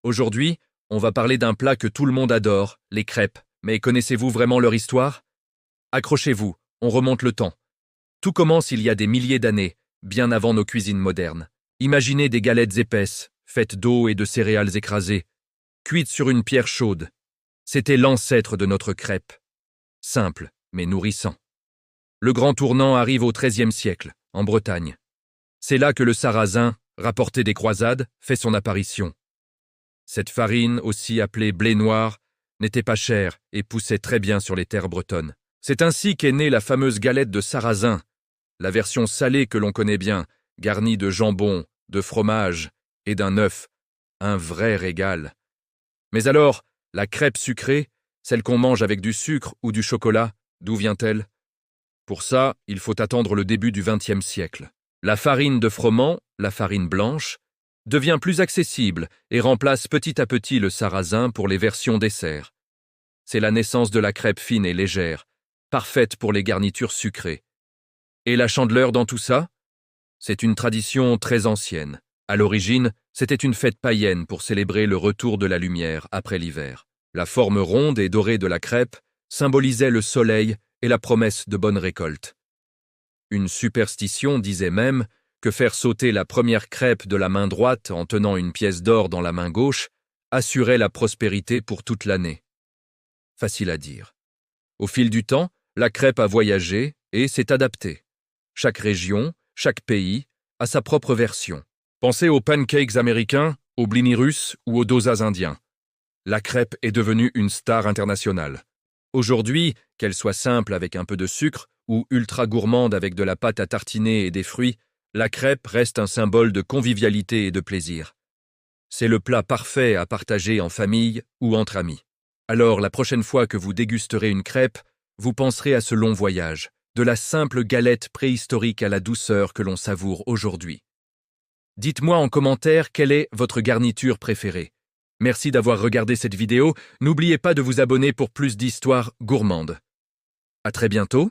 Aujourd'hui, on va parler d'un plat que tout le monde adore, les crêpes. Mais connaissez-vous vraiment leur histoire? Accrochez-vous, on remonte le temps. Tout commence il y a des milliers d'années, bien avant nos cuisines modernes. Imaginez des galettes épaisses, faites d'eau et de céréales écrasées, cuites sur une pierre chaude. C'était l'ancêtre de notre crêpe. Simple, mais nourrissant. Le grand tournant arrive au XIIIe siècle, en Bretagne. C'est là que le sarrasin, rapporté des croisades, fait son apparition. Cette farine, aussi appelée blé noir, n'était pas chère et poussait très bien sur les terres bretonnes. C'est ainsi qu'est née la fameuse galette de sarrasin, la version salée que l'on connaît bien, garnie de jambon, de fromage et d'un œuf. Un vrai régal. Mais alors, la crêpe sucrée, celle qu'on mange avec du sucre ou du chocolat, d'où vient-elle? Pour ça, il faut attendre le début du XXe siècle. La farine de froment, la farine blanche, devient plus accessible et remplace petit à petit le sarrasin pour les versions dessert. C'est la naissance de la crêpe fine et légère, parfaite pour les garnitures sucrées. Et la Chandeleur dans tout ça? C'est une tradition très ancienne. À l'origine, c'était une fête païenne pour célébrer le retour de la lumière après l'hiver. La forme ronde et dorée de la crêpe symbolisait le soleil et la promesse de bonne récolte. Une superstition disait même que faire sauter la première crêpe de la main droite en tenant une pièce d'or dans la main gauche assurait la prospérité pour toute l'année. Facile à dire. Au fil du temps, la crêpe a voyagé et s'est adaptée. Chaque région, chaque pays a sa propre version. Pensez aux pancakes américains, aux blinis russes ou aux dosas indiens. La crêpe est devenue une star internationale. Aujourd'hui, qu'elle soit simple avec un peu de sucre ou ultra gourmande avec de la pâte à tartiner et des fruits, la crêpe reste un symbole de convivialité et de plaisir. C'est le plat parfait à partager en famille ou entre amis. Alors, la prochaine fois que vous dégusterez une crêpe, vous penserez à ce long voyage, de la simple galette préhistorique à la douceur que l'on savoure aujourd'hui. Dites-moi en commentaire quelle est votre garniture préférée. Merci d'avoir regardé cette vidéo. N'oubliez pas de vous abonner pour plus d'histoires gourmandes. À très bientôt.